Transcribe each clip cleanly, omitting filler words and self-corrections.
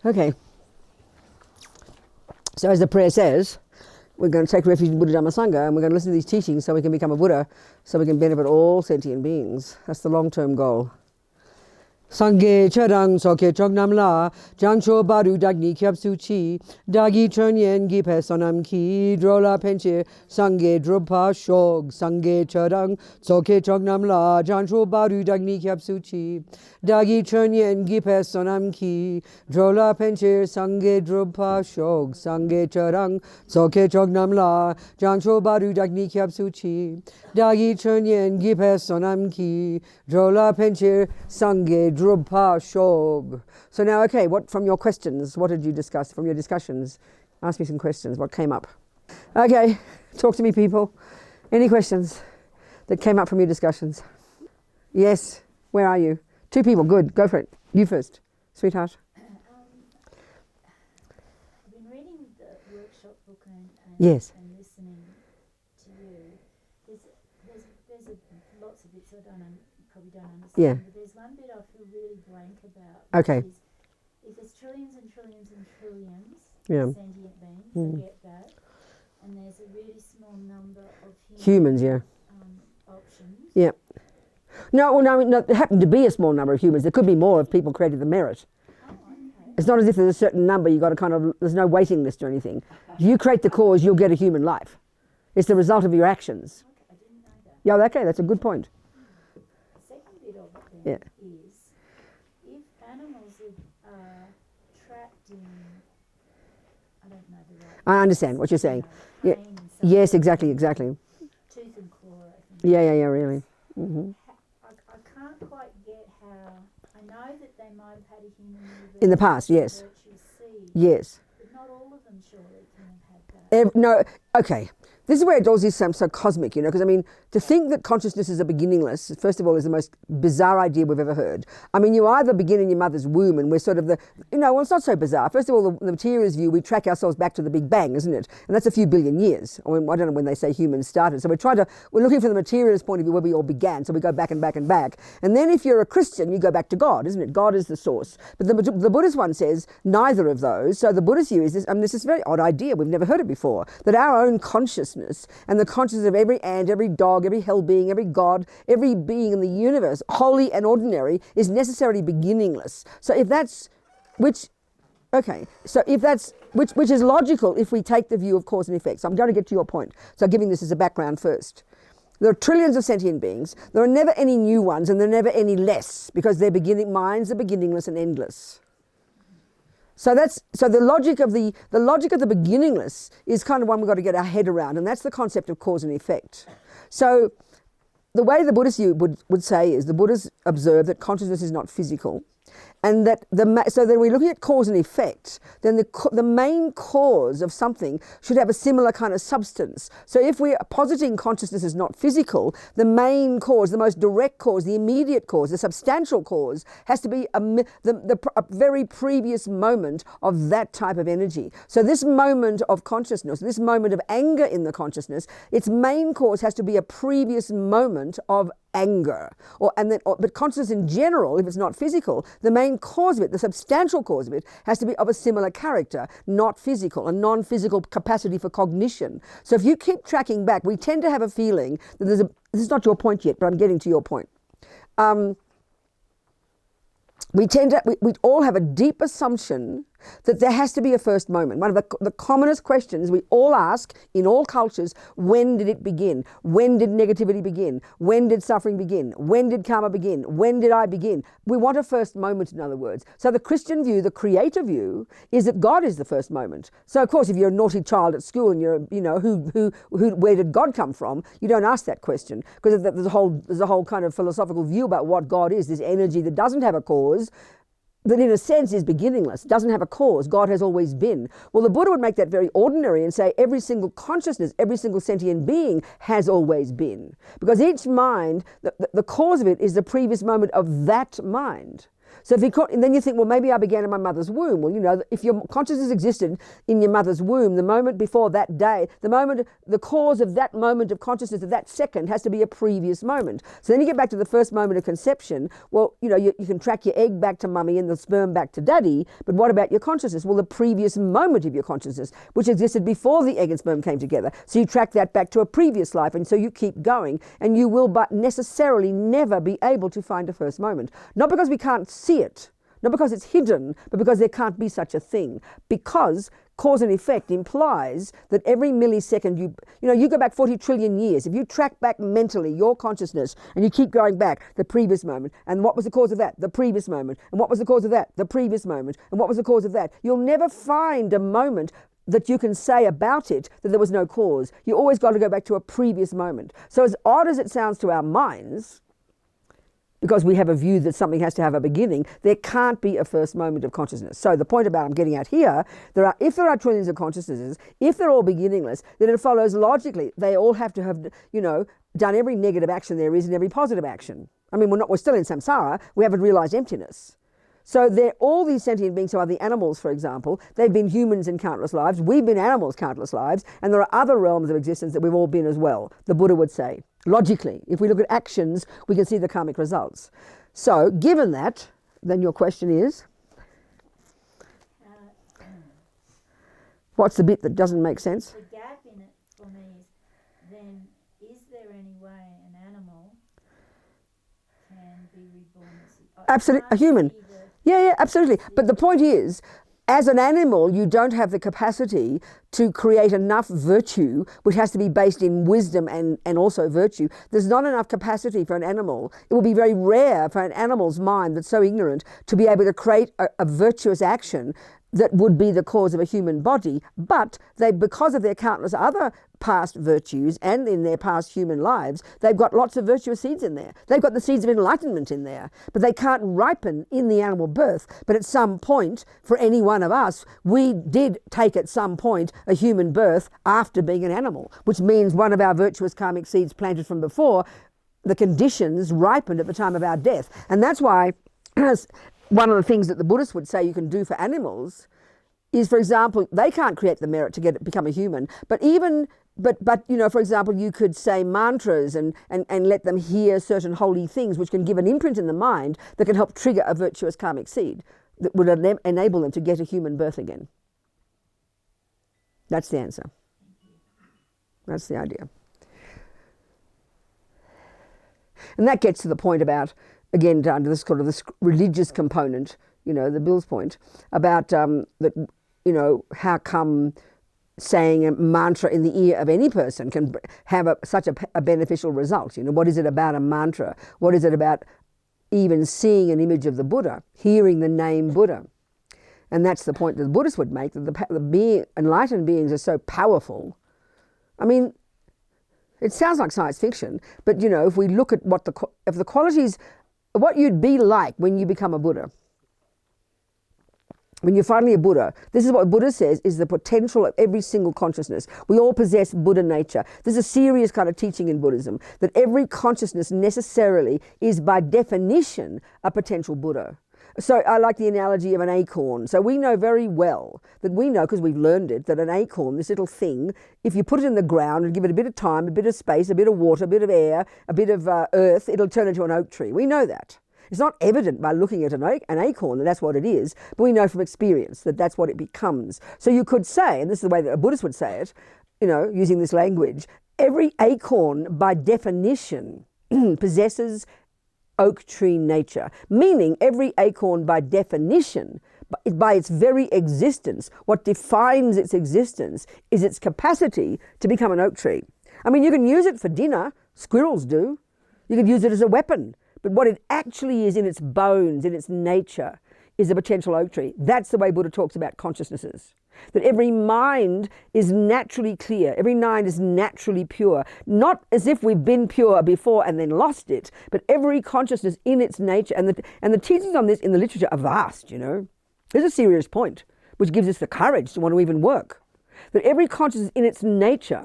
Okay. So as the prayer says, we're going to take refuge in Buddha Dhamma Sangha, and we're going to listen to these teachings so we can become a Buddha, so we can benefit all sentient beings. That's the long-term goal. Sangye charang soke chognam la, jangcho baru dagni kyab suchi, dagi chernyen gi pesonam ki, drola penche, sangye drupa shog, sangye charang soke chognam la, jangcho baru dagni kyab suchi, dagi chernyen gi pesonam ki, drola penche, sangye drupa shog, sangye charang soke chognam la, jangcho baru dagni kyab suchi, dagi chernyen gi pesonam ki, drola penche, sangye Drupha Shog. So now, okay, what from your questions? What did you discuss from your discussions? Ask me some questions. What came up? Okay, talk to me, people. Any questions that came up from your discussions? Yes. Where are you? 2 people. Good. Go for it. You first, sweetheart. I've been reading the workshop book and Yes. and listening to you. There's lots of bits I probably don't understand. Yeah. But there's one bit I feel really blank about. Okay. Which is, if there's trillions and trillions and trillions Yeah. of sentient beings, I get that. And there's a really small number of Humans, yeah. Options. Yeah. No, there happened to be a small number of humans. There could be more if people created the merit. Oh, okay. It's not as if there's a certain number, you've got to kind of, there's no waiting list or anything. If you create the cause, you'll get a human life. It's the result of your actions. Okay, I didn't know that. Yeah, okay, that's a good point. The second bit of it then is, if animals are trapped in, I don't know the right I understand what you're saying. Yeah. pain and Yes, suffering, exactly. tooth and claw, I think. Yeah, really. Mm-hmm. I can't quite get how, I know that they might have had a human In the past, yes. virtuous seed, Yes. but not all of them surely can have had that. No, okay. This is where it all is so cosmic, because I mean, to think that consciousness is a beginningless, first of all, is the most bizarre idea we've ever heard. I mean, you either begin in your mother's womb and we're sort of well, it's not so bizarre. First of all, the materialist view, we track ourselves back to the Big Bang, isn't it? And that's a few billion years. I don't know when they say humans started. So we're looking from the materialist point of view where we all began. So we go back and back and back. And then if you're a Christian, you go back to God, isn't it? God is the source. But the Buddhist one says neither of those. So the Buddhist view is this, this is a very odd idea. We've never heard it before. That our own consciousness and the consciousness of every ant, every dog, every hell being, every god, every being in the universe, holy and ordinary, is necessarily beginningless. So if that's, which is logical if we take the view of cause and effect. So I'm going to get to your point. So giving this as a background first. There are trillions of sentient beings. There are never any new ones, and there are never any less, because their minds are beginningless and endless. So the logic of the beginningless is kind of one we've got to get our head around, and that's the concept of cause and effect. So the way the Buddhists would say is the Buddhists observe that consciousness is not physical, and that so then we're looking at cause and effect, then the main cause of something should have a similar kind of substance. So if we're positing consciousness is not physical, the main cause, the most direct cause, the immediate cause, the substantial cause has to be a very previous moment of that type of energy. So this moment of consciousness, this moment of anger in the consciousness, its main cause has to be a previous moment of anger, but consciousness in general, if it's not physical, the main cause of it, the substantial cause of it, has to be of a similar character, not physical, a non-physical capacity for cognition. So if you keep tracking back, we tend to have a feeling that this is not your point yet, but I'm getting to your point. We all have a deep assumption that there has to be a first moment. One of the commonest questions we all ask in all cultures: when did it begin? When did negativity begin? When did suffering begin? When did karma begin? When did I begin? We want a first moment, in other words. So the Christian view, the creator view, is that God is the first moment. So of course, if you're a naughty child at school and you're, where did God come from? You don't ask that question, because there's a whole kind of philosophical view about what God is. This energy that doesn't have a cause, that in a sense is beginningless, doesn't have a cause. God has always been. Well, the Buddha would make that very ordinary and say every single consciousness, every single sentient being has always been. Because each mind, the cause of it is the previous moment of that mind. So and then you think, well, maybe I began in my mother's womb. Well, you know, if your consciousness existed in your mother's womb, the moment before that day, the cause of that moment of consciousness of that second has to be a previous moment. So then you get back to the first moment of conception. Well, you know, you can track your egg back to mummy and the sperm back to daddy, but what about your consciousness? Well, the previous moment of your consciousness, which existed before the egg and sperm came together. So you track that back to a previous life, and so you keep going, and you will but necessarily never be able to find a first moment. Not because we can't see it, not because it's hidden, but because there can't be such a thing. Because cause and effect implies that every millisecond you go back 40 trillion years. If you track back mentally your consciousness and you keep going back, the previous moment, and what was the cause of that? The previous moment. And what was the cause of that? The previous moment. And what was the cause of that? You'll never find a moment that you can say about it that there was no cause. You always got to go back to a previous moment. So as odd as it sounds to our minds, because we have a view that something has to have a beginning, there can't be a first moment of consciousness. So the point about I'm getting at here, if there are trillions of consciousnesses, if they're all beginningless, then it follows logically they all have to have, done every negative action there is and every positive action. I mean, we're still in samsara, we haven't realized emptiness. So all these sentient beings who are the animals, for example, they've been humans in countless lives, we've been animals countless lives, and there are other realms of existence that we've all been as well, the Buddha would say. Logically, if we look at actions, we can see the karmic results. So, given that, then your question is, what's the bit that doesn't make sense? The gap in it for me is, then is there any way an animal can be reborn as absolutely a human? Yeah, absolutely. But the point is, as an animal, you don't have the capacity to create enough virtue, which has to be based in wisdom and also virtue. There's not enough capacity for an animal. It will be very rare for an animal's mind that's so ignorant to be able to create a virtuous action that would be the cause of a human body. But because of their countless other past virtues and in their past human lives, they've got lots of virtuous seeds in there. They've got the seeds of enlightenment in there, but they can't ripen in the animal birth. But at some point, for any one of us, we did take at some point a human birth after being an animal, which means one of our virtuous karmic seeds planted from before, the conditions ripened at the time of our death. And that's why one of the things that the Buddhists would say you can do for animals is, for example, they can't create the merit to become a human, but for example, you could say mantras and let them hear certain holy things which can give an imprint in the mind that can help trigger a virtuous karmic seed that would enable them to get a human birth again. That's the answer. That's the idea. And that gets to the point about, again, down to this sort of this religious component, the Bill's point about how come saying a mantra in the ear of any person can have such a beneficial result. What is it about a mantra? What is it about even seeing an image of the Buddha, hearing the name Buddha? And that's the point that the Buddhists would make, that the enlightened beings are so powerful. I mean, it sounds like science fiction, but if we look at if the qualities, what you'd be like when you become a Buddha, when you're finally a Buddha, this is what Buddha says is the potential of every single consciousness. We all possess Buddha nature. There's a serious kind of teaching in Buddhism that every consciousness necessarily is by definition a potential Buddha. So I like the analogy of an acorn. So we know very well because we've learned it, that an acorn, this little thing, if you put it in the ground and give it a bit of time, a bit of space, a bit of water, a bit of air, a bit of earth, it'll turn into an oak tree. We know that. It's not evident by looking at an acorn that that's what it is, but we know from experience that that's what it becomes. So you could say, and this is the way that a Buddhist would say it, using this language, every acorn by definition possesses oak tree nature, meaning every acorn by definition, by its very existence, what defines its existence is its capacity to become an oak tree. I mean, you can use it for dinner, squirrels do. You could use it as a weapon, but what it actually is in its bones, in its nature, is a potential oak tree. That's the way Buddha talks about consciousnesses. That every mind is naturally clear, every mind is naturally pure, not as if we've been pure before and then lost it, but every consciousness in its nature, and the teachings on this in the literature are vast, There's a serious point, which gives us the courage to want to even work. That every consciousness in its nature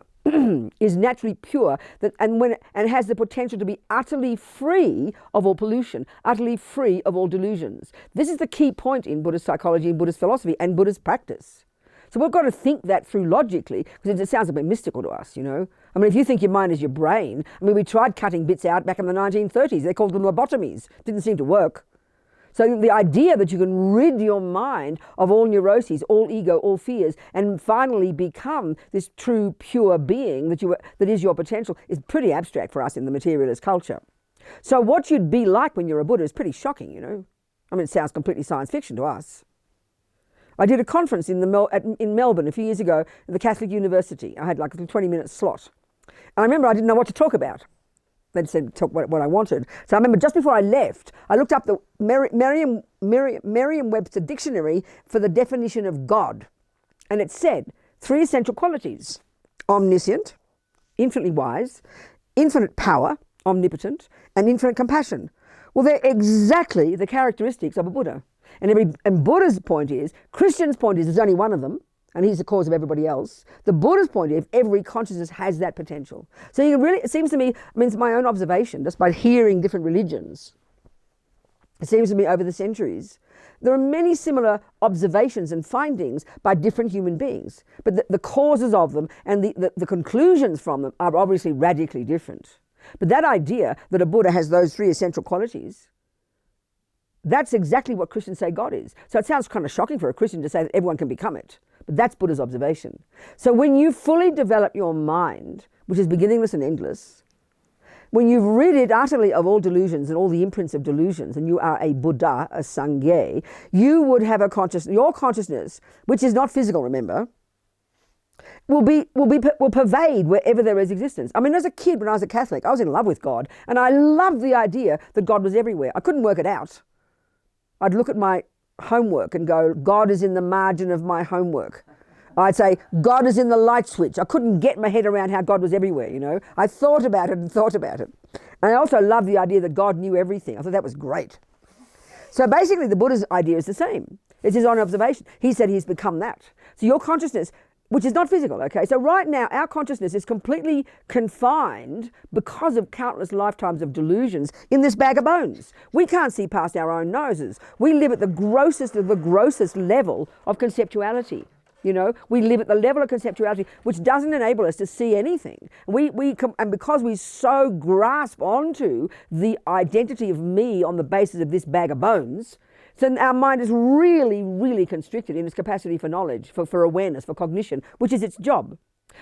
is naturally pure and has the potential to be utterly free of all pollution, utterly free of all delusions. This is the key point in Buddhist psychology and Buddhist philosophy and Buddhist practice. So we've got to think that through logically, because it sounds a bit mystical to us, you know. I mean, if you think your mind is your brain, I mean, we tried cutting bits out back in the 1930s. They called them lobotomies. Didn't seem to work. So the idea that you can rid your mind of all neuroses, all ego, all fears, and finally become this true, pure being that is your potential is pretty abstract for us in the materialist culture. So what you'd be like when you're a Buddha is pretty shocking, you know. I mean, it sounds completely science fiction to us. I did a conference in Melbourne a few years ago at the Catholic University. I had like a 20-minute slot. And I remember I didn't know what to talk about. They said talk what I wanted. So I remember just before I left, I looked up the Merriam-Webster dictionary for the definition of God. And it said 3 essential qualities: omniscient, infinitely wise, infinite power, omnipotent, and infinite compassion. Well, they're exactly the characteristics of a Buddha. And Buddha's point is, Christian's point is there's only one of them, and he's the cause of everybody else. The Buddha's point is every consciousness has that potential. So you really, it seems to me, I mean, it's my own observation, just by hearing different religions, it seems to me over the centuries, there are many similar observations and findings by different human beings, but the causes of them and the conclusions from them are obviously radically different. But that idea that a Buddha has those 3 essential qualities, that's exactly what Christians say God is. So it sounds kind of shocking for a Christian to say that everyone can become it. But that's Buddha's observation. So when you fully develop your mind, which is beginningless and endless, when you've rid it utterly of all delusions and all the imprints of delusions, and you are a Buddha, a Sangye, you would have your consciousness, which is not physical, remember, will pervade wherever there is existence. I mean, as a kid, when I was a Catholic, I was in love with God, and I loved the idea that God was everywhere. I couldn't work it out. I'd look at my homework and go, God is in the margin of my homework. I'd say, God is in the light switch. I couldn't get my head around how God was everywhere, you know. I thought about it and thought about it. And I also loved the idea that God knew everything. I thought that was great. So basically the Buddha's idea is the same. It's his own observation. He said he's become that. So your consciousness, which is not physical, okay? So right now, our consciousness is completely confined because of countless lifetimes of delusions in this bag of bones. We can't see past our own noses. We live at the grossest of the grossest level of conceptuality. You know, we live at the level of conceptuality which doesn't enable us to see anything. And because we so grasp onto the identity of me on the basis of this bag of bones, so our mind is really, really constricted in its capacity for knowledge, for awareness, for cognition, which is its job.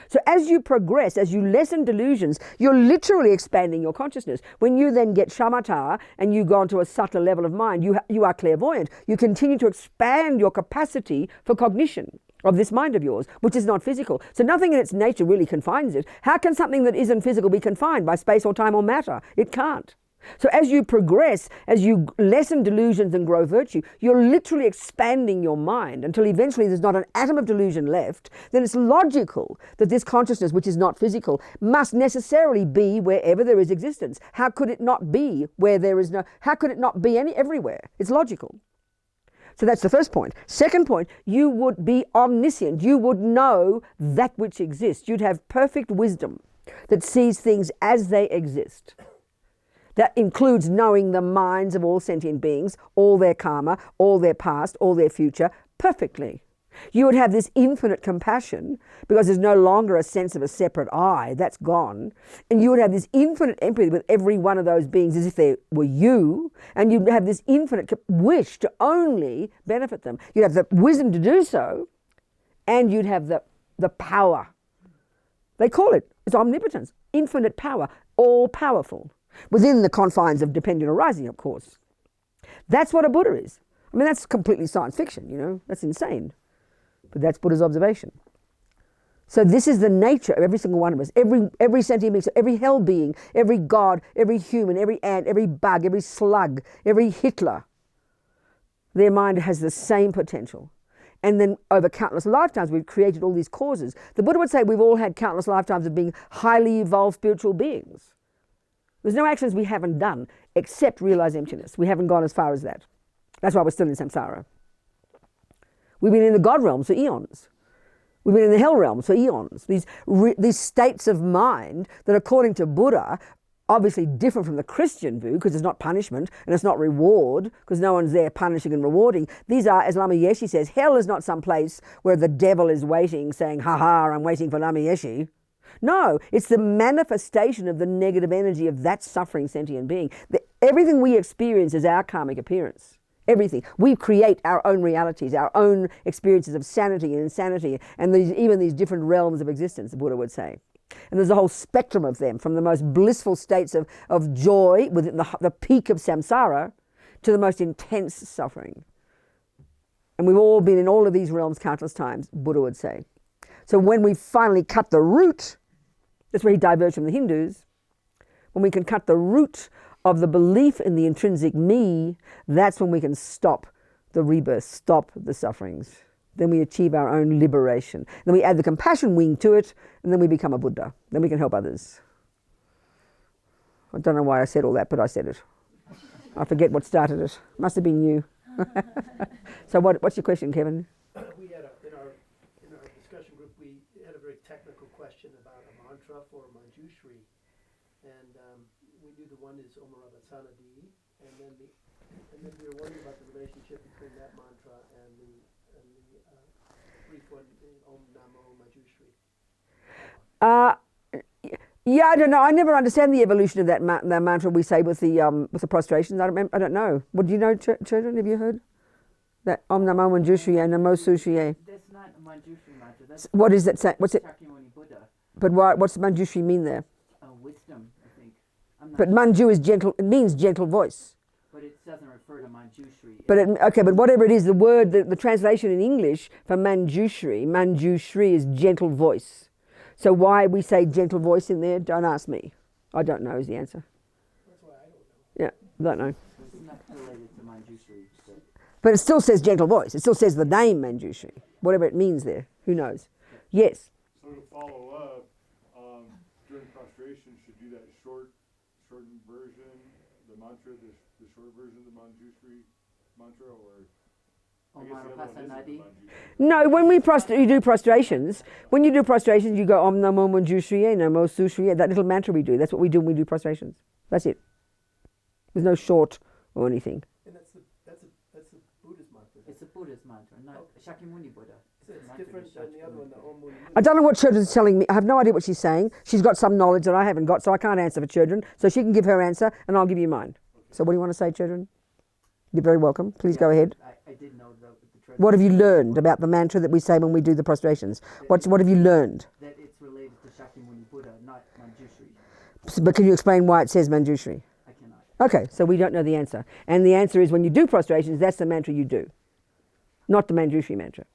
So as you progress, as you lessen delusions, you're literally expanding your consciousness. When you then get shamatha and you go onto a subtler level of mind, you are clairvoyant. You continue to expand your capacity for cognition of this mind of yours, which is not physical. So nothing in its nature really confines it. How can something that isn't physical be confined by space or time or matter? It can't. So as you progress, as you lessen delusions and grow virtue, you're literally expanding your mind until eventually there's not an atom of delusion left. Then it's logical that this consciousness, which is not physical, must necessarily be wherever there is existence. How could it not be where there is no, how could it not be everywhere? It's logical. So that's the first point. Second point, you would be omniscient. You would know that which exists. You'd have perfect wisdom that sees things as they exist. That includes knowing the minds of all sentient beings, all their karma, all their past, all their future, perfectly. You would have this infinite compassion because there's no longer a sense of a separate I, that's gone. And you would have this infinite empathy with every one of those beings as if they were you. And you'd have this infinite wish to only benefit them. You'd have the wisdom to do so, and you'd have the power. They call it's omnipotence, infinite power, all powerful. Within the confines of dependent arising, of course. That's what a Buddha is. I mean, that's completely science fiction, you know, that's insane. But that's Buddha's observation. So this is the nature of every single one of us, every sentient being, so every hell being, every god, every human, every ant, every bug, every slug, every Hitler. Their mind has the same potential. And then over countless lifetimes, we've created all these causes. The Buddha would say we've all had countless lifetimes of being highly evolved spiritual beings. There's no actions we haven't done except realize emptiness. We haven't gone as far as that. That's why we're still in samsara. We've been in the God realms for eons. We've been in the hell realms for eons. These states of mind that, according to Buddha, obviously different from the Christian view, because it's not punishment and it's not reward, because no one's there punishing and rewarding. These are, as Lama Yeshe says, hell is not some place where the devil is waiting, saying, ha ha, I'm waiting for Lama Yeshe. No, it's the manifestation of the negative energy of that suffering sentient being. Everything we experience is our karmic appearance. Everything. We create our own realities, our own experiences of sanity and insanity, and even these different realms of existence, the Buddha would say. And there's a whole spectrum of them, from the most blissful states of joy within the peak of samsara to the most intense suffering. And we've all been in all of these realms countless times, Buddha would say. So when we finally cut the root, that's where he diverged from the Hindus, when we can cut the root of the belief in the intrinsic me, that's when we can stop the rebirth, stop the sufferings. Then we achieve our own liberation. Then we add the compassion wing to it, and then we become a Buddha. Then we can help others. I don't know why I said all that, but I said it. I forget what started it. Must have been you. So what's your question, Kevin? We had in our discussion group, we had a very technical question about a mantra for Manjushri, and we knew the one is Om Ravatsana-di, and then we were wondering about the relationship between that mantra and the brief one, Om Namo Manjushri. Yeah, I don't know. I never understand the evolution of that mantra we say with the prostrations. I don't know. What do you know, children? Have you heard that Om Namo Manjushri and Namo Sushiye? That's not a Manjushri mantra. That's What is that? What's it? Shakyamuni Buddha. But what's Manjushri mean there? Wisdom, I think. But Manju is gentle. It means gentle voice. But it doesn't refer to Manjushri. But whatever it is, the word, the translation in English for Manjushri is gentle voice. So why we say gentle voice in there? Don't ask me. I don't know is the answer. That's why I don't know. Yeah, don't know. It's not related to Manjushri. But it still says gentle voice. It still says the name Manjushri. Whatever it means there. Who knows? Yes. So to follow up, during prostration, should do that shortened version, the mantra, the short version of the Manjushri mantra, or I guess the other one isn't the Manjushri. No, when you do prostrations, you go Om Namo Manjushri, Namo Sushiye, that little mantra we do. That's what we do when we do prostrations. That's it. There's no short or anything. And that's the Buddhist mantra. It's a Buddhist mantra, not Shakyamuni Buddha. So it's different than the other one, the Om Muni. I don't know what Children's telling me. I have no idea what she's saying. She's got some knowledge that I haven't got, so I can't answer for Children. So she can give her answer, and I'll give you mine. So what do you want to say, Children? You're very welcome. Please go ahead. I did know the What have you learned about the mantra that we say when we do the prostrations? What have you learned? that it's related to Shakyamuni Buddha, not Manjushri. But can you explain why it says Manjushri? I cannot. Okay, so we don't know the answer. And the answer is when you do prostrations, that's the mantra you do, not the Manjushri mantra.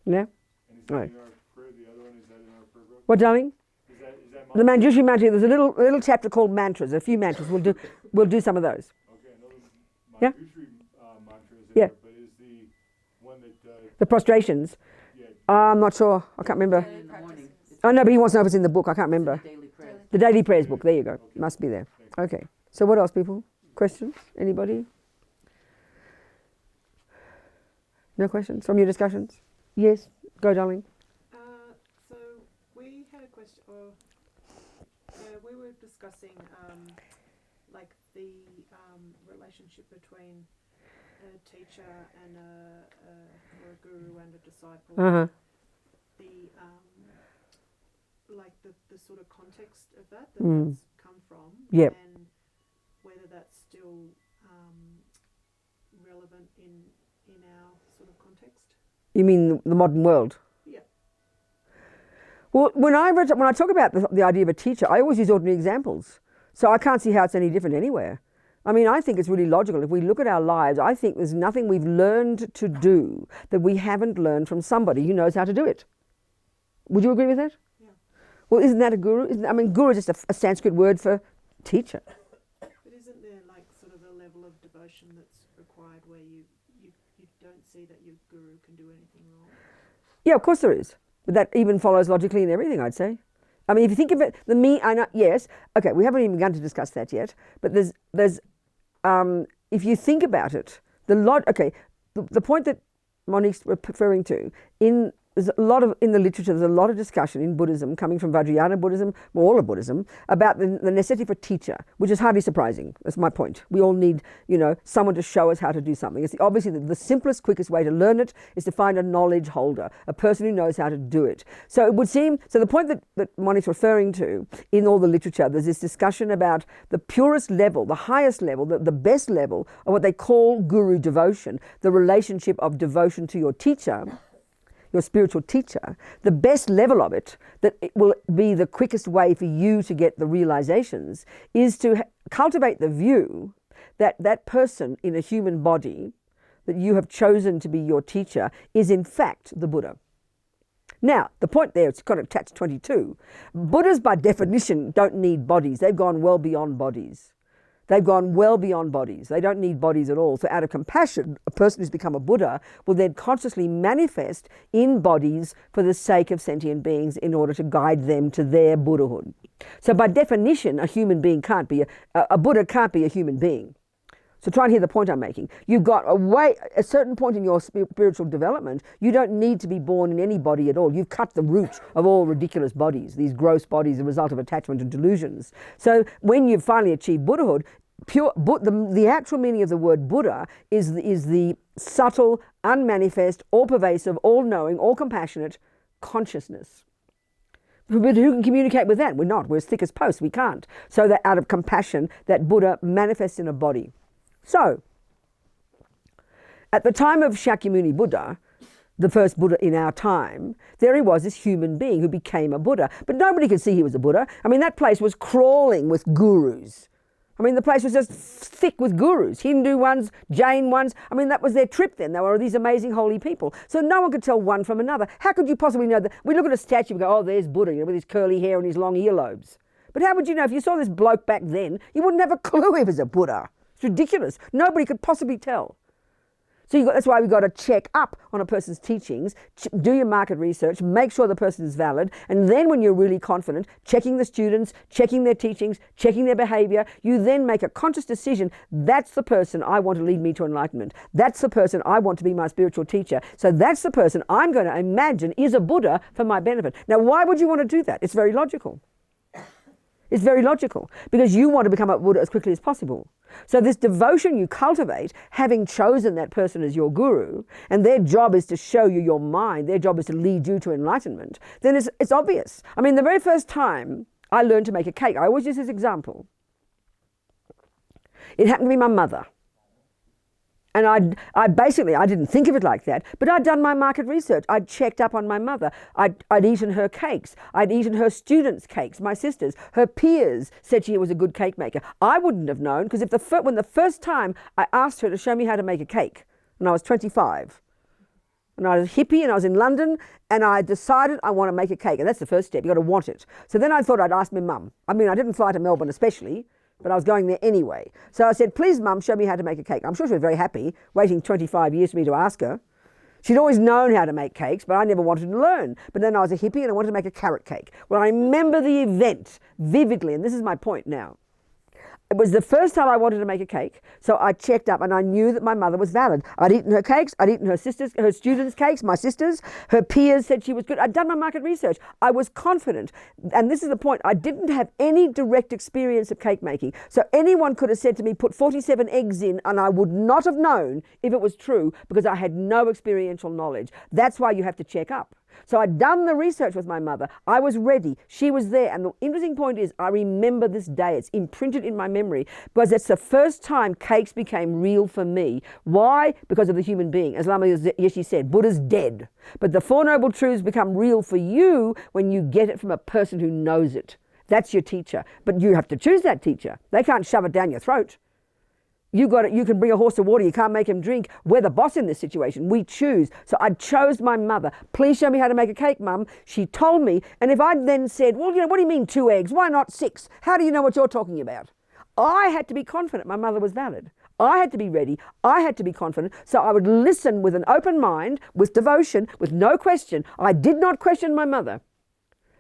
Yeah? And is that Right. in our prayer? The other one, is that in our prayer book? What, darling? Is that The Manjushri mantra, there's a little chapter called mantras, a few mantras. We'll do some of those. Okay, I know the Yeah. Manjushri mantra is in Yeah. there, but is the one that, The prostrations, yeah, I'm not sure. I can't remember. In the morning, it's Oh, no, but he wants to know if it's in the book. I can't remember. the daily prayer. The Daily Prayers book. There you go. Must be there. Okay. So what else, people? Questions? Anybody? No questions from your discussions? Yes. Go, darling. So we had a question, or we were discussing like the relationship between a teacher and or a guru and a disciple. Uh-huh. The like the sort of context of that Mm. that's come from. Yep. And whether that's still relevant in our sort of context. You mean the modern world? Yeah. Well, when I talk about the idea of a teacher, I always use ordinary examples. So I can't see how it's any different anywhere. I mean, I think it's really logical. If we look at our lives, I think there's nothing we've learned to do that we haven't learned from somebody who knows how to do it. Would you agree with that? Yeah. Well, isn't that a guru? Guru is just a Sanskrit word for teacher. But isn't there like sort of a level of devotion that's required where you don't see that your guru can do anything wrong? Yeah, of course there is. But that even follows logically in everything, I'd say. I mean, if you think of it, yes, okay, we haven't even begun to discuss that yet, but there's if you think about it, the point that Monique's referring to, in there's a lot of, in the literature, there's a lot of discussion in Buddhism, coming from Vajrayana Buddhism, all of Buddhism, about the necessity for a teacher, which is hardly surprising. That's my point. We all need, someone to show us how to do something. It's obviously the simplest, quickest way to learn it is to find a knowledge holder, a person who knows how to do it. So it would seem, so the point that Monique's referring to in all the literature, there's this discussion about the purest level, the highest level, the best level of what they call guru devotion, the relationship of devotion to your teacher, your spiritual teacher, the best level of it, that it will be the quickest way for you to get the realizations, is to cultivate the view that that person in a human body that you have chosen to be your teacher is in fact the Buddha. Now, the point there, it's kind of catch 22. Buddhas by definition don't need bodies. They've gone well beyond bodies. They've gone well beyond bodies. They don't need bodies at all. So out of compassion, a person who's become a Buddha will then consciously manifest in bodies for the sake of sentient beings in order to guide them to their Buddhahood. So by definition, a human being can't be, a Buddha can't be a human being. So try and hear the point I'm making. You've got a certain point in your spiritual development, you don't need to be born in any body at all. You've cut the root of all ridiculous bodies, these gross bodies, the result of attachment and delusions. So when you've finally achieved Buddhahood, the actual meaning of the word Buddha is the subtle, unmanifest, all-pervasive, all-knowing, all-compassionate consciousness. But who can communicate with that? We're not. We're as thick as posts. We can't. So that out of compassion, that Buddha manifests in a body. So, at the time of Shakyamuni Buddha, the first Buddha in our time, there he was, this human being who became a Buddha. But nobody could see he was a Buddha. I mean, that place was crawling with gurus. I mean, the place was just thick with gurus, Hindu ones, Jain ones. I mean, that was their trip then. They were these amazing holy people. So no one could tell one from another. How could you possibly know that? We look at a statue and go, oh, there's Buddha, with his curly hair and his long earlobes. But how would you know? If you saw this bloke back then, you wouldn't have a clue he was a Buddha. It's ridiculous. Nobody could possibly tell. So that's why we've got to check up on a person's teachings, do your market research, make sure the person is valid, and then when you're really confident, checking the students, checking their teachings, checking their behavior, you then make a conscious decision, that's the person I want to lead me to enlightenment. That's the person I want to be my spiritual teacher. So that's the person I'm going to imagine is a Buddha for my benefit. Now, why would you want to do that? It's very logical. It's very logical because you want to become a Buddha as quickly as possible. So this devotion you cultivate, having chosen that person as your guru, and their job is to show you your mind, their job is to lead you to enlightenment, then it's obvious. I mean, the very first time I learned to make a cake, I always use this example. It happened to be my mother. And I didn't think of it like that, but I'd done my market research. I'd checked up on my mother. I'd eaten her cakes. I'd eaten her students' cakes, my sisters. Her peers said she was a good cake maker. I wouldn't have known because when the first time I asked her to show me how to make a cake, and I was 25, and I was a hippie and I was in London, and I decided I want to make a cake, and that's the first step. You've got to want it. So then I thought I'd ask my mum. I mean, I didn't fly to Melbourne especially, but I was going there anyway. So I said, please, Mum, show me how to make a cake. I'm sure she was very happy, waiting 25 years for me to ask her. She'd always known how to make cakes, but I never wanted to learn. But then I was a hippie and I wanted to make a carrot cake. Well, I remember the event vividly, and this is my point now. It was the first time I wanted to make a cake, so I checked up and I knew that my mother was valid. I'd eaten her cakes, I'd eaten her students' cakes, my sisters, her peers said she was good. I'd done my market research. I was confident. And this is the point, I didn't have any direct experience of cake making. So anyone could have said to me, put 47 eggs in, and I would not have known if it was true because I had no experiential knowledge. That's why you have to check up. So I'd done the research with my mother. I was ready. She was there. And the interesting point is I remember this day. It's imprinted in my memory because it's the first time cakes became real for me. Why? Because of the human being. As Lama Yeshe said, Buddha's dead. But the Four Noble Truths become real for you when you get it from a person who knows it. That's your teacher. But you have to choose that teacher. They can't shove it down your throat. You can bring a horse to water, you can't make him drink. We're the boss in this situation. We choose. So I chose my mother. Please show me how to make a cake, Mum. She told me. And if I then said, well, what do you mean 2 eggs? Why not 6? How do you know what you're talking about? I had to be confident my mother was valid. I had to be ready. I had to be confident. So I would listen with an open mind, with devotion, with no question. I did not question my mother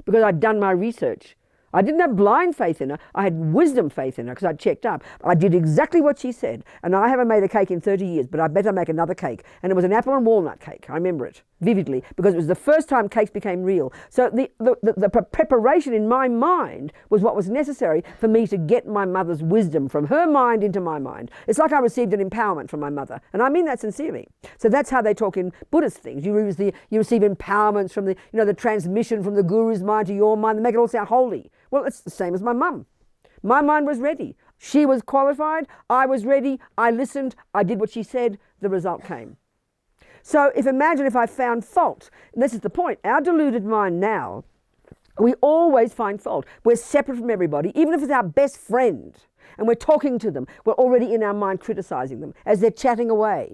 because I'd done my research. I didn't have blind faith in her. I had wisdom faith in her because I'd checked up. I did exactly what she said. And I haven't made a cake in 30 years, but I better make another cake. And it was an apple and walnut cake. I remember it. vividly, because it was the first time cakes became real. So the preparation in my mind was what was necessary for me to get my mother's wisdom from her mind into my mind. It's like I received an empowerment from my mother, and I mean that sincerely. So that's how they talk in Buddhist things. You receive empowerments from the transmission from the guru's mind to your mind. They make it all sound holy. Well, it's the same as my mum. My mind was ready. She was qualified. I was ready. I listened. I did what she said. The result came. So imagine if I found fault. And this is the point. Our deluded mind now, we always find fault. We're separate from everybody, even if it's our best friend, and we're talking to them. We're already in our mind criticizing them as they're chatting away,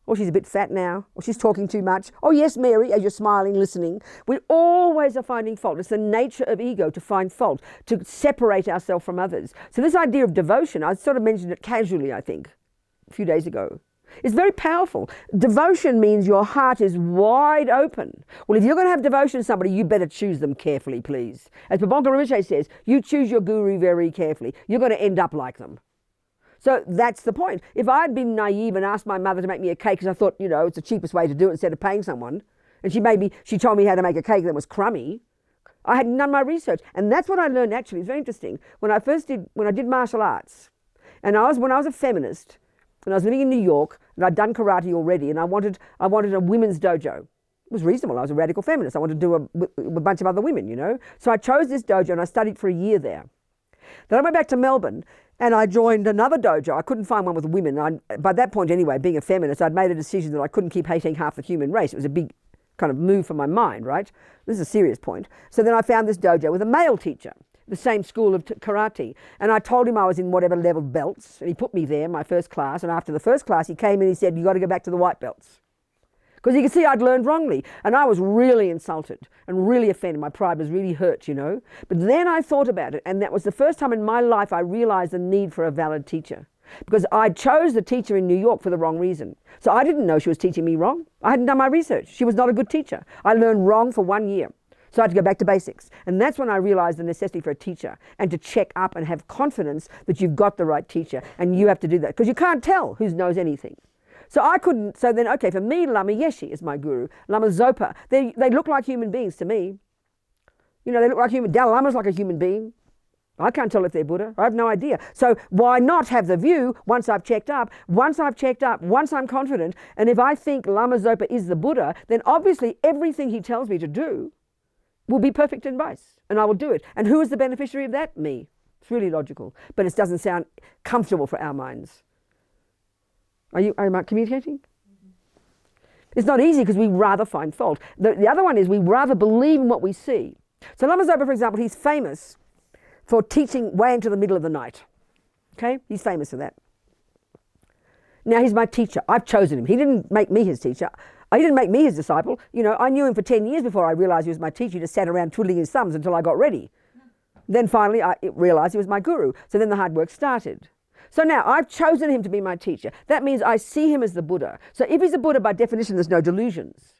Oh, she's a bit fat now. Or she's talking too much. Oh, yes, Mary, as you're smiling, listening. We always are finding fault. It's the nature of ego to find fault, to separate ourselves from others. So this idea of devotion, I sort of mentioned it casually, I think, a few days ago. It's very powerful. Devotion means your heart is wide open. Well, if you're going to have devotion to somebody, you better choose them carefully, please. As Babonga Rinpoche says, you choose your guru very carefully. You're going to end up like them. So that's the point. If I'd been naive and asked my mother to make me a cake because I thought, it's the cheapest way to do it instead of paying someone, and she told me how to make a cake that was crummy, I hadn't done my research. And that's what I learned actually. It's very interesting. When I did martial arts, and when I was a feminist, and I was living in New York, and I'd done karate already, and I wanted a women's dojo. It was reasonable. I was a radical feminist. I wanted to do a bunch of other women, So I chose this dojo, and I studied for a year there. Then I went back to Melbourne, and I joined another dojo. I couldn't find one with women. By that point anyway, being a feminist, I'd made a decision that I couldn't keep hating half the human race. It was a big kind of move for my mind, right? This is a serious point. So then I found this dojo with a male teacher, the same school of karate. And I told him I was in whatever level belts, and he put me there, my first class. And after the first class, he came in and he said, you got to go back to the white belts. Because he could see I'd learned wrongly. And I was really insulted and really offended. My pride was really hurt, But then I thought about it, and that was the first time in my life I realized the need for a valid teacher. Because I chose the teacher in New York for the wrong reason. So I didn't know she was teaching me wrong. I hadn't done my research. She was not a good teacher. I learned wrong for 1 year. So I had to go back to basics. And that's when I realized the necessity for a teacher and to check up and have confidence that you've got the right teacher. And you have to do that because you can't tell who knows anything. So I couldn't, so then, okay, for me, Lama Yeshe is my guru. Lama Zopa, they look like human beings to me. They look like Dalai Lama's like a human being. I can't tell if they're Buddha. I have no idea. So why not have the view once I've checked up, once I'm confident, and if I think Lama Zopa is the Buddha, then obviously everything he tells me to do will be perfect advice, and I will do it. And who is the beneficiary of that? Me. It's really logical, but it doesn't sound comfortable for our minds. Are you communicating? Mm-hmm. It's not easy because we rather find fault. The other one is we rather believe in what we see. So Lama Zopa, for example, he's famous for teaching way into the middle of the night. Okay? He's famous for that. Now he's my teacher. I've chosen him. He didn't make me his teacher. He didn't make me his disciple. I knew him for 10 years before I realized he was my teacher. He just sat around twiddling his thumbs until I got ready. Then finally I realized he was my guru. So then the hard work started. So now I've chosen him to be my teacher. That means I see him as the Buddha. So if he's a Buddha, by definition, there's no delusions.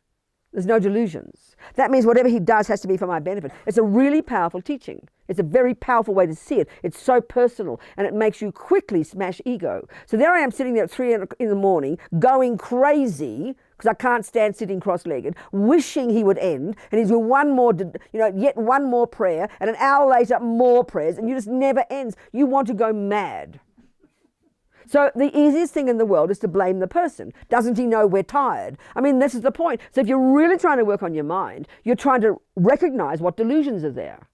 There's no delusions. That means whatever he does has to be for my benefit. It's a really powerful teaching. It's a very powerful way to see it. It's so personal, and it makes you quickly smash ego. So there I am sitting there at 3 in the morning, going crazy, because I can't stand sitting cross-legged, wishing he would end, and he's doing one more, yet one more prayer, and an hour later, more prayers, and you just never ends. You want to go mad. So the easiest thing in the world is to blame the person. Doesn't he know we're tired? I mean, this is the point. So if you're really trying to work on your mind, you're trying to recognize what delusions are there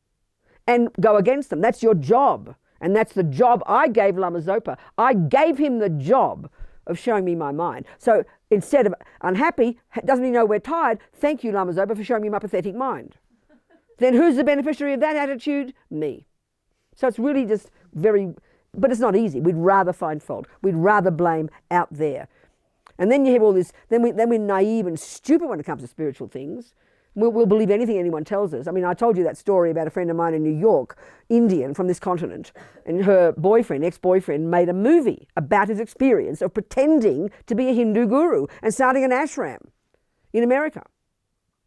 and go against them. That's your job. And that's the job I gave Lama Zopa. I gave him the job of showing me my mind. So instead of unhappy, doesn't he know we're tired? Thank you, Lama Zopa, for showing me my pathetic mind. Then who's the beneficiary of that attitude? Me. So it's really just but it's not easy. We'd rather find fault. We'd rather blame out there. And then you have all this, then we're naive and stupid when it comes to spiritual things. We'll believe anything anyone tells us. I mean, I told you that story about a friend of mine in New York, Indian from this continent, and her ex-boyfriend, made a movie about his experience of pretending to be a Hindu guru and starting an ashram in America.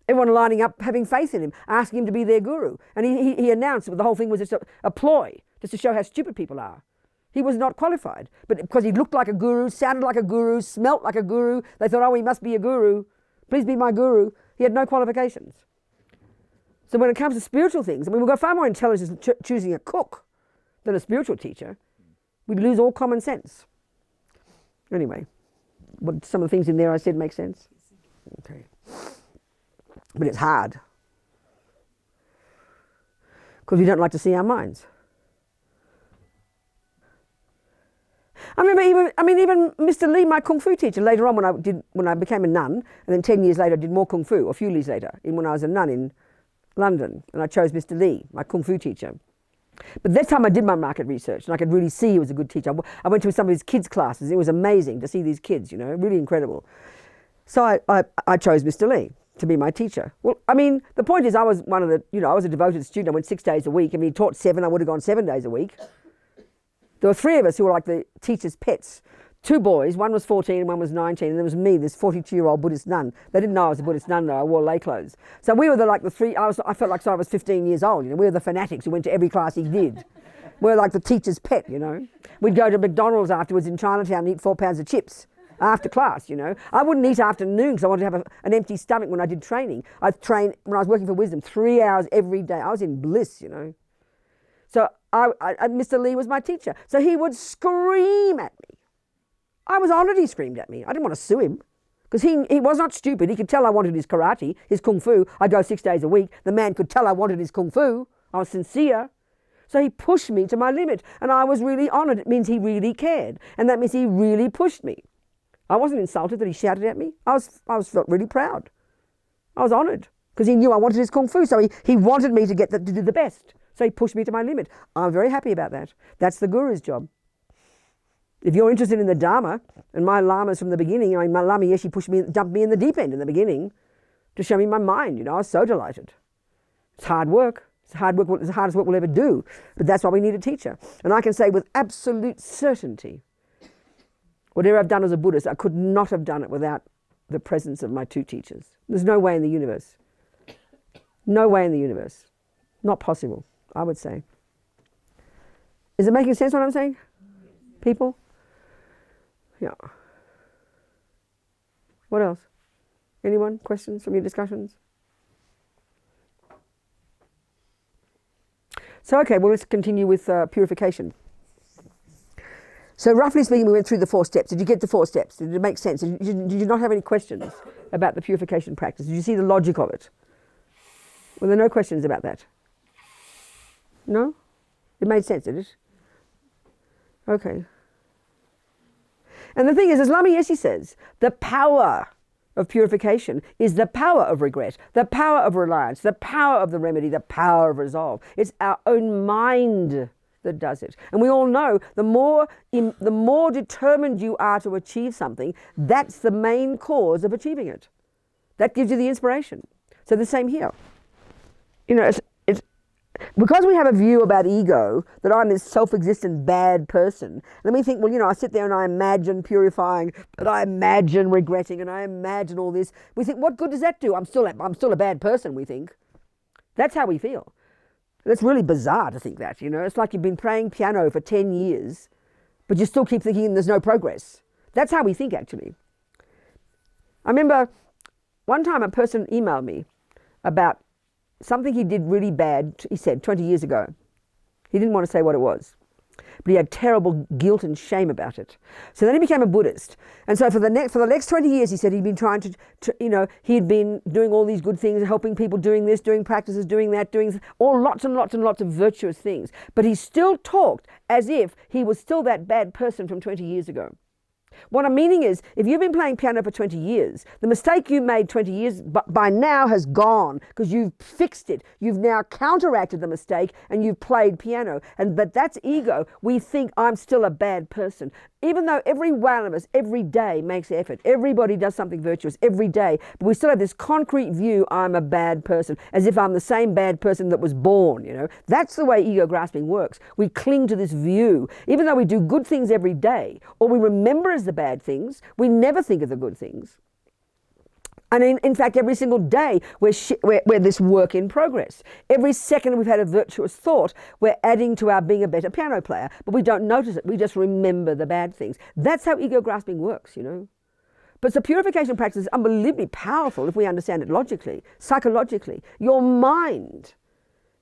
Everyone lining up, having faith in him, asking him to be their guru. And he announced that the whole thing was just a ploy, just to show how stupid people are. He was not qualified, but because he looked like a guru, sounded like a guru, smelt like a guru, they thought, oh, he must be a guru. Please be my guru. He had no qualifications. So when it comes to spiritual things, I mean, we've got far more intelligence in choosing a cook than a spiritual teacher. We'd lose all common sense. Anyway, some of the things in there I said make sense? Okay. But it's hard. Because we don't like to see our minds. I remember even Mr. Lee, my Kung Fu teacher, later on when I became a nun, and then 10 years later I did more Kung Fu, or a few years later, when I was a nun in London, and I chose Mr. Lee, my Kung Fu teacher. But that time I did my market research, and I could really see he was a good teacher. I went to some of his kids' classes. It was amazing to see these kids, really incredible. So I chose Mr. Lee to be my teacher. Well, I mean, the point is I was I was a devoted student. I went 6 days a week. I mean, he taught 7, I would have gone 7 days a week. There were 3 of us who were like the teacher's pets. 2 boys, one was 14 and one was 19, and there was me, this 42-year-old Buddhist nun. They didn't know I was a Buddhist nun though, I wore lay clothes. So we were the 3, I felt like I was 15 years old, we were the fanatics who went to every class he did. We were like the teacher's pet, We'd go to McDonald's afterwards in Chinatown and eat 4 pounds of chips after class, I wouldn't eat after noon because I wanted to have an empty stomach when I did training. I trained, when I was working for Wisdom, 3 hours every day. I was in bliss, So Mr. Lee was my teacher. So he would scream at me. I was honoured he screamed at me. I didn't want to sue him because he was not stupid. He could tell I wanted his karate, his kung fu. I go 6 days a week. The man could tell I wanted his kung fu. I was sincere. So he pushed me to my limit, and I was really honoured. It means he really cared, and that means he really pushed me. I wasn't insulted that he shouted at me. I felt really proud. I was honoured because he knew I wanted his kung fu, so he wanted me to to do the best. So he pushed me to my limit. I'm very happy about that. That's the guru's job. If you're interested in the Dharma, and my lamas from the beginning, my Lama Yeshe dumped me in the deep end in the beginning to show me my mind. I was so delighted. It's hard work. It's hard work. It's the hardest work we'll ever do. But that's why we need a teacher. And I can say with absolute certainty, whatever I've done as a Buddhist, I could not have done it without the presence of my 2 teachers. There's no way in the universe. No way in the universe. Not possible, I would say. Is it making sense what I'm saying? People? Yeah. What else? Anyone? Questions from your discussions? So, okay, well, let's continue with purification. So, roughly speaking, we went through the 4 steps. Did you get the 4 steps? Did it make sense? Did you not have any questions about the purification practice? Did you see the logic of it? Were there no questions about that? No? It made sense, did it? Okay. And the thing is, as Lama Yeshe says, the power of purification is the power of regret, the power of reliance, the power of the remedy, the power of resolve. It's our own mind that does it. And we all know the more determined you are to achieve something, that's the main cause of achieving it. That gives you the inspiration. So the same here. It's because we have a view about ego that I'm this self-existent bad person. Then we think, I sit there and I imagine purifying, and I imagine regretting, and I imagine all this. We think, what good does that do? I'm still a bad person, we think. That's how we feel. That's really bizarre to think that, It's like you've been playing piano for 10 years, but you still keep thinking there's no progress. That's how we think, actually. I remember one time a person emailed me about something he did really bad, he said, 20 years ago. He didn't want to say what it was, but he had terrible guilt and shame about it. So then he became a Buddhist. And so for the next 20 years, he said he'd been trying he'd been doing all these good things, helping people, doing this, doing practices, doing that, doing lots and lots and lots of virtuous things. But he still talked as if he was still that bad person from 20 years ago. What I'm meaning is, if you've been playing piano for 20 years, the mistake you made 20 years by now has gone because you've fixed it. You've now counteracted the mistake and you've played piano. But that's ego. We think I'm still a bad person. Even though every one of us, every day, makes effort. Everybody does something virtuous every day. But we still have this concrete view, I'm a bad person, as if I'm the same bad person that was born, That's the way ego grasping works. We cling to this view. Even though we do good things every day, or we remember as the bad things, we never think of the good things. And in fact, every single day, we're this work in progress. Every second we've had a virtuous thought, we're adding to our being a better piano player, but we don't notice it. We just remember the bad things. That's how ego grasping works, But the purification practice is unbelievably powerful if we understand it logically, psychologically. Your mind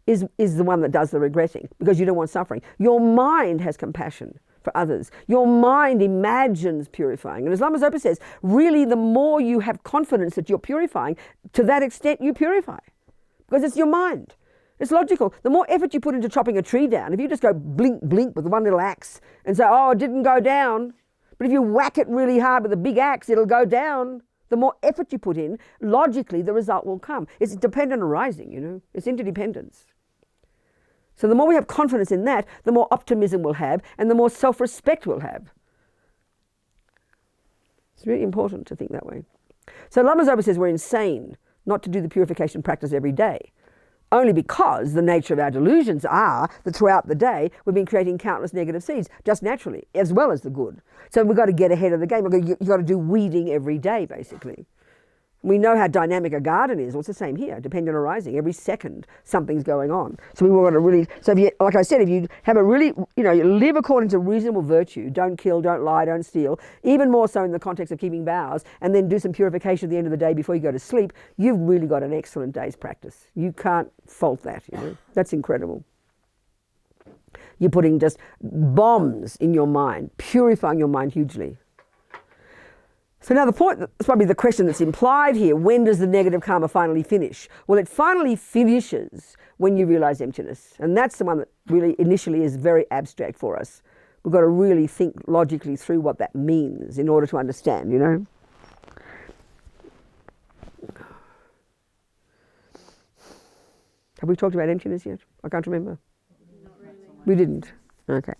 is the one that does the regretting because you don't want suffering. Your mind has compassion for others. Your mind imagines purifying. And as Lama Zopa says, really the more you have confidence that you're purifying, to that extent you purify. Because it's your mind. It's logical. The more effort you put into chopping a tree down, if you just go blink, blink with one little axe and say, oh, it didn't go down. But if you whack it really hard with a big axe, it'll go down. The more effort you put in, logically the result will come. It's dependent arising, you know. It's interdependence. So the more we have confidence in that, the more optimism we'll have and the more self-respect we'll have. It's really important to think that way. So Lama Zopa says we're insane not to do the purification practice every day. Only because the nature of our delusions are that throughout the day we've been creating countless negative seeds, just naturally, as well as the good. So we've got to get ahead of the game. You've got to do weeding every day, basically. We know how dynamic a garden is. Well, it's the same here, dependent arising. Every second, something's going on. So we want to really, so if you, like I said, if you have a really, you know, you live according to reasonable virtue, don't kill, don't lie, don't steal, even more so in the context of keeping vows, and then do some purification at the end of the day before you go to sleep, you've really got an excellent day's practice. You can't fault that, you know. That's incredible. You're putting just bombs in your mind, purifying your mind hugely. So now the point, that's probably the question that's implied here, when does the negative karma finally finish? Well, it finally finishes when you realize emptiness. And that's the one that really initially is very abstract for us. We've got to really think logically through what that means in order to understand, you know. Have we talked about emptiness yet? I can't remember. Not really. We didn't. Okay.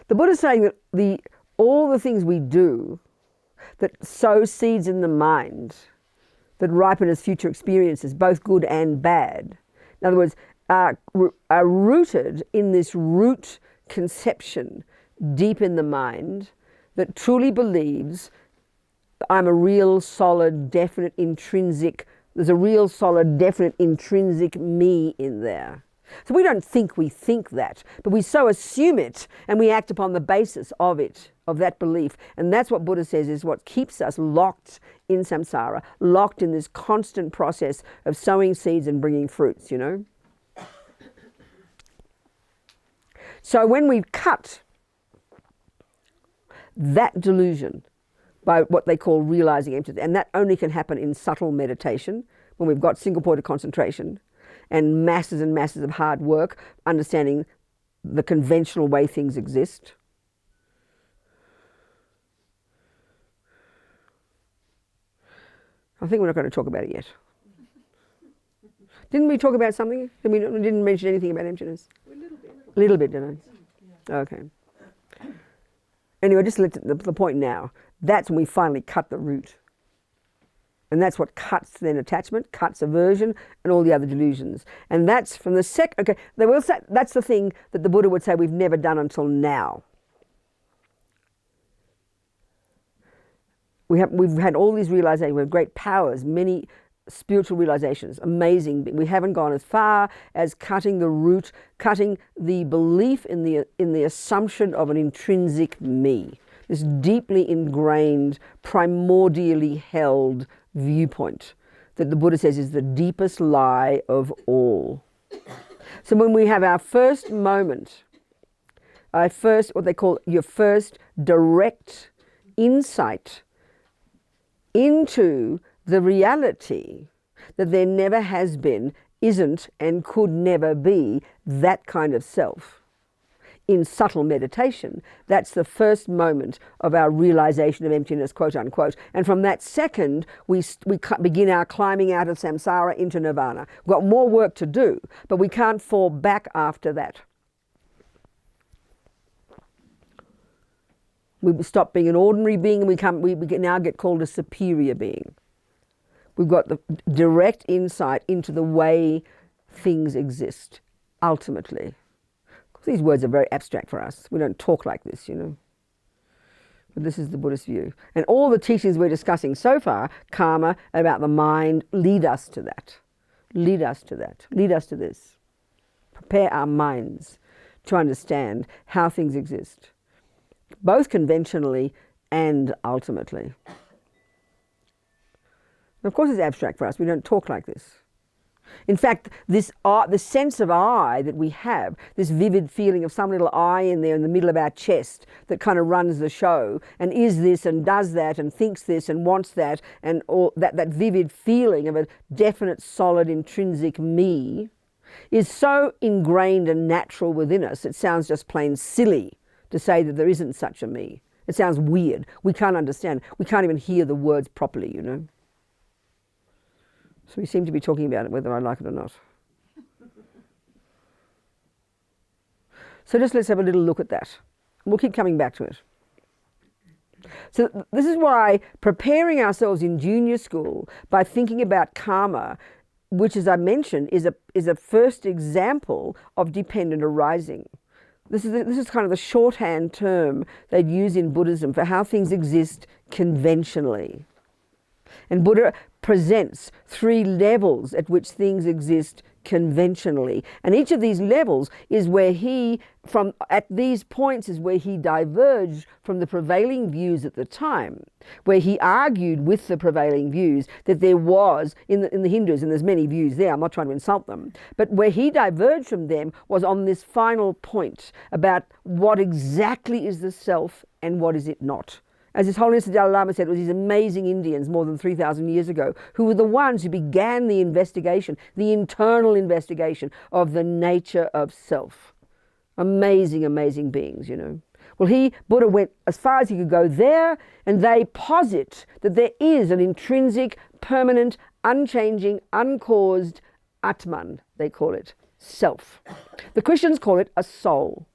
The Buddha's saying that all the things we do that sow seeds in the mind, that ripen as future experiences, both good and bad, in other words, are rooted in this root conception deep in the mind that truly believes I'm a real, solid, definite, intrinsic, there's a real, solid, definite, intrinsic me in there. So we don't think we think that, but we so assume it and we act upon the basis of it, of that belief. And that's what Buddha says is what keeps us locked in samsara, locked in this constant process of sowing seeds and bringing fruits, you know. So when we cut that delusion by what they call realizing emptiness, and that only can happen in subtle meditation, when we've got single point of concentration, and masses of hard work, understanding the conventional way things exist. I think we're not going to talk about it yet. Didn't we talk about something? We didn't mention anything about emptiness? A little bit, didn't I? Okay. Anyway, just the point now. That's when we finally cut the root. And that's what cuts then attachment, cuts aversion, and all the other delusions. And that's from the okay, they will say that's the thing that the Buddha would say we've never done until now. We've had all these realizations, we have great powers, many spiritual realizations, amazing. But we haven't gone as far as cutting the root, cutting the belief in the assumption of an intrinsic me. This deeply ingrained, primordially held viewpoint that the Buddha says is the deepest lie of all. So when we have our first moment, what they call your first direct insight into the reality that there never has been, isn't, and could never be that kind of self. In subtle meditation, that's the first moment of our realization of emptiness, quote unquote. And from that second, we begin our climbing out of samsara into nirvana. We've got more work to do, but we can't fall back after that. We stop being an ordinary being and we now get called a superior being. We've got the direct insight into the way things exist, ultimately. These words are very abstract for us. We don't talk like this, you know. But this is the Buddhist view. And all the teachings we're discussing so far, karma, about the mind, lead us to that. Lead us to that. Lead us to this. Prepare our minds to understand how things exist. both conventionally and ultimately. And of course it's abstract for us, we don't talk like this. In fact, this the sense of I that we have, this vivid feeling of some little I in there in the middle of our chest that kind of runs the show and is this and does that and thinks this and wants that, and all that vivid feeling of a definite, solid, intrinsic me is so ingrained and natural within us, it sounds just plain silly to say that there isn't such a me. It sounds weird. We can't understand. We can't even hear the words properly, you know. So we seem to be talking about it whether I like it or not. So just let's have a little look at that. We'll keep coming back to it. So this is why preparing ourselves in junior school by thinking about karma, which as I mentioned is a first example of dependent arising. This is kind of the shorthand term they'd use in Buddhism for how things exist conventionally. And Buddha presents 3 levels at which things exist conventionally. And each of these levels is where at these points is where he diverged from the prevailing views at the time, where he argued with the prevailing views that there was, in the Hindus, and there's many views there, I'm not trying to insult them, but where he diverged from them was on this final point about what exactly is the self and what is it not. As His Holiness the Dalai Lama said, it was these amazing Indians more than 3,000 years ago who were the ones who began the investigation, the internal investigation of the nature of self. Amazing, amazing beings, you know. Well, Buddha went as far as he could go there, and they posit that there is an intrinsic, permanent, unchanging, uncaused Atman, they call it, self. The Christians call it a soul.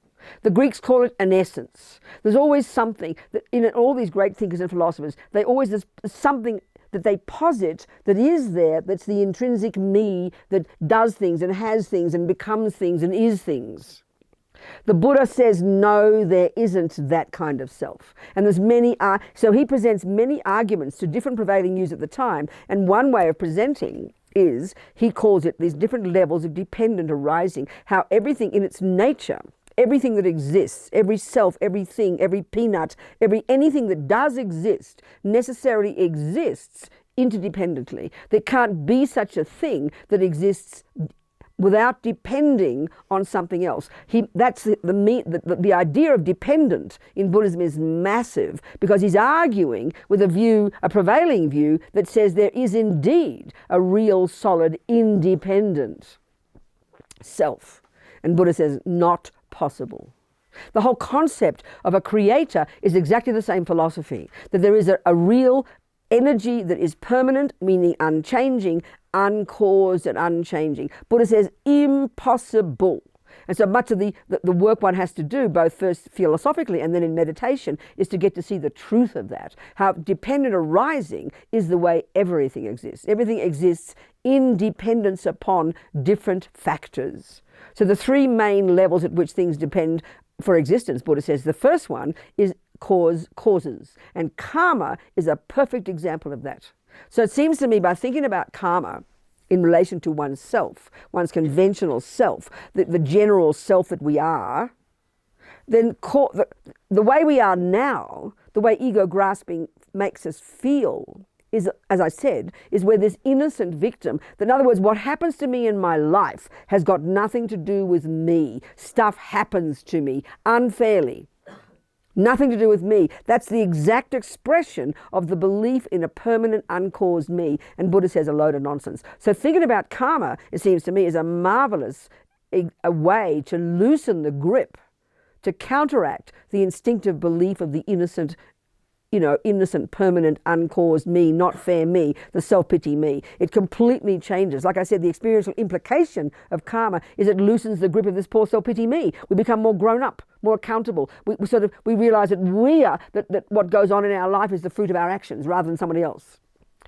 The Greeks call it an essence. There's always something that in all these great thinkers and philosophers, there's something that they posit that is there, that's the intrinsic me that does things and has things and becomes things and is things. The Buddha says, no, there isn't that kind of self. And so he presents many arguments to different prevailing views at the time, and one way of presenting is, he calls it these different levels of dependent arising, how everything in its nature, everything that exists, every self, everything, every peanut, anything that does exist necessarily exists interdependently. There can't be such a thing that exists without depending on something else. That's the idea of dependent in Buddhism is massive, because he's arguing with a prevailing view that says there is indeed a real, solid, independent self. And Buddha says, not possible. The whole concept of a creator is exactly the same philosophy, that there is a real energy that is permanent, meaning unchanging, uncaused and unchanging. Buddha says impossible. And so much of the work one has to do, both first philosophically and then in meditation, is to get to see the truth of that. How dependent arising is the way everything exists. Everything exists in dependence upon different factors. So the 3 main levels at which things depend for existence, Buddha says, the first one is causes. And karma is a perfect example of that. So it seems to me, by thinking about karma in relation to oneself, one's conventional self, the general self that we are, then the way we are now, the way ego grasping makes us feel, is, as I said, is where this innocent victim, that in other words, what happens to me in my life has got nothing to do with me. Stuff happens to me unfairly. Nothing to do with me. That's the exact expression of the belief in a permanent, uncaused me. And Buddha says a load of nonsense. So thinking about karma, it seems to me, is a marvelous way to loosen the grip, to counteract the instinctive belief of the innocent, innocent, permanent, uncaused me, not fair me, the self-pity me. It completely changes. Like I said, the experiential implication of karma is it loosens the grip of this poor self-pity me. We become more grown up, more accountable. We realize that that what goes on in our life is the fruit of our actions rather than somebody else.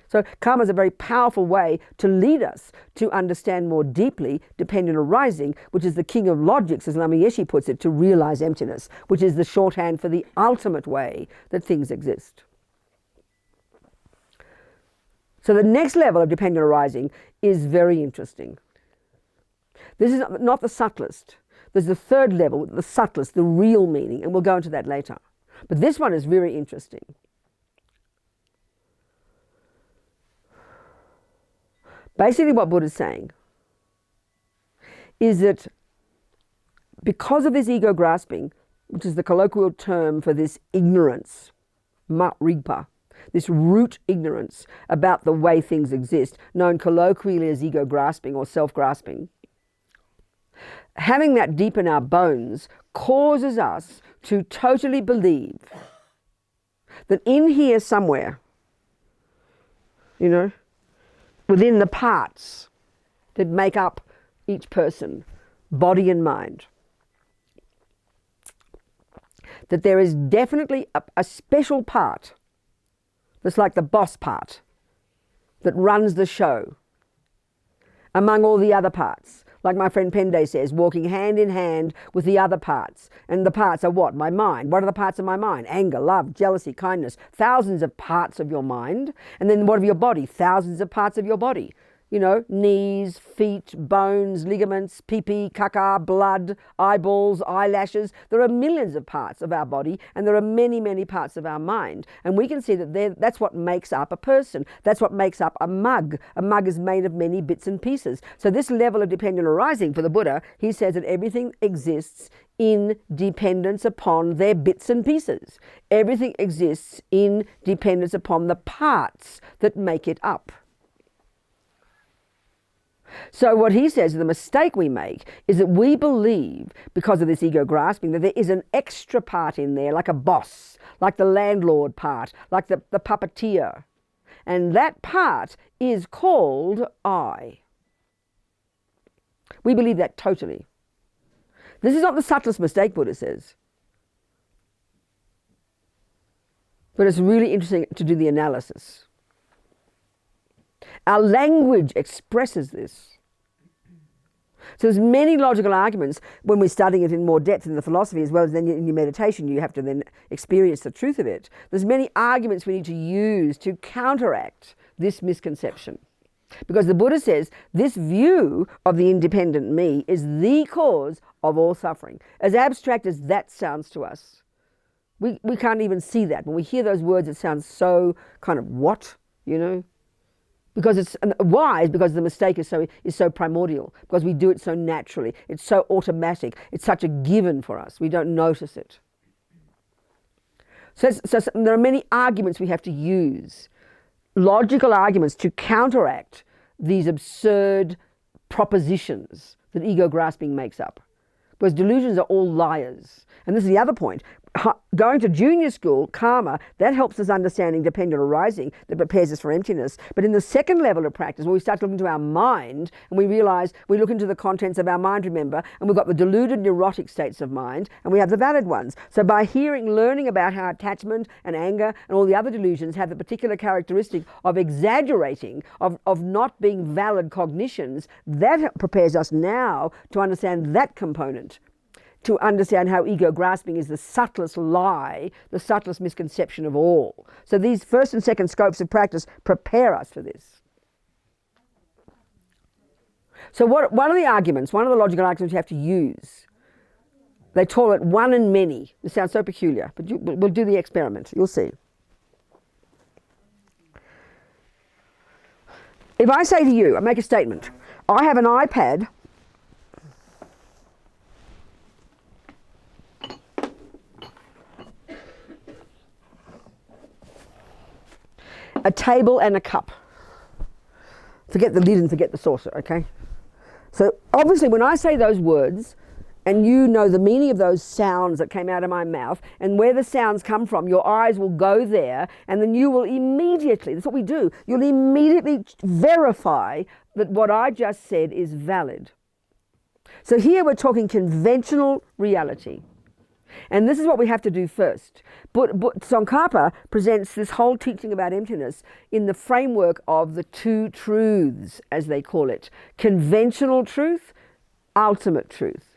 So karma is a very powerful way to lead us to understand more deeply dependent arising, which is the king of logics, as Lama Yeshe puts it, to realize emptiness, which is the shorthand for the ultimate way that things exist. So the next level of dependent arising is very interesting. This is not the subtlest. There's the third level, the subtlest, the real meaning, and we'll go into that later. But this one is very interesting. Basically what Buddha's saying is that because of this ego grasping, which is the colloquial term for this ignorance, ma-rigpa, this root ignorance about the way things exist, known colloquially as ego grasping or self-grasping, having that deep in our bones causes us to totally believe that in here somewhere, you know, within the parts that make up each person, body and mind, that there is definitely a special part that's like the boss part that runs the show among all the other parts. Like my friend Pende says, walking hand in hand with the other parts. And the parts are what? My mind. What are the parts of my mind? Anger, love, jealousy, kindness. Thousands of parts of your mind. And then what of your body? Thousands of parts of your body. You know, knees, feet, bones, ligaments, pee-pee, caca, blood, eyeballs, eyelashes. There are millions of parts of our body, and there are many, many parts of our mind. And we can see that that's what makes up a person. That's what makes up a mug. A mug is made of many bits and pieces. So this level of dependent arising for the Buddha, he says that everything exists in dependence upon their bits and pieces. Everything exists in dependence upon the parts that make it up. So what he says, the mistake we make is that we believe, because of this ego grasping, that there is an extra part in there, like a boss, like the landlord part, like the puppeteer. And that part is called I. We believe that totally. This is not the subtlest mistake, Buddha says. But it's really interesting to do the analysis. Our language expresses this. So there's many logical arguments when we're studying it in more depth in the philosophy, as well as then in your meditation, you have to then experience the truth of it. There's many arguments we need to use to counteract this misconception. Because the Buddha says this view of the independent me is the cause of all suffering. As abstract as that sounds to us, we can't even see that. When we hear those words, it sounds so kind of what, you know? Because it's wise, because the mistake is so primordial, because we do it so naturally, it's so automatic, it's such a given for us, we don't notice it. So there are many arguments we have to use, logical arguments to counteract these absurd propositions that ego grasping makes up. Because delusions are all liars. And this is the other point. Going to junior school, karma, that helps us understanding dependent arising, that prepares us for emptiness. But in the second level of practice, where we start looking to our mind, and we realize we look into the contents of our mind, remember, and we've got the deluded neurotic states of mind, and we have the valid ones. So by learning about how attachment and anger and all the other delusions have the particular characteristic of exaggerating, of not being valid cognitions, that prepares us now to understand that component, to understand how ego grasping is the subtlest lie, the subtlest misconception of all. So these first and second scopes of practice prepare us for this. So one of the arguments, one of the logical arguments you have to use, they call it one and many. This sounds so peculiar, but we'll do the experiment. You'll see. If I say to you, I make a statement, I have an iPad a table and a cup. Forget the lid and forget the saucer, okay? So obviously when I say those words, and you know the meaning of those sounds that came out of my mouth, and where the sounds come from, your eyes will go there, and then you will immediately, that's what we do, you'll immediately verify that what I just said is valid. So here we're talking conventional reality. And this is what we have to do first. But Tsongkhapa presents this whole teaching about emptiness in the framework of the two truths, as they call it. Conventional truth, ultimate truth.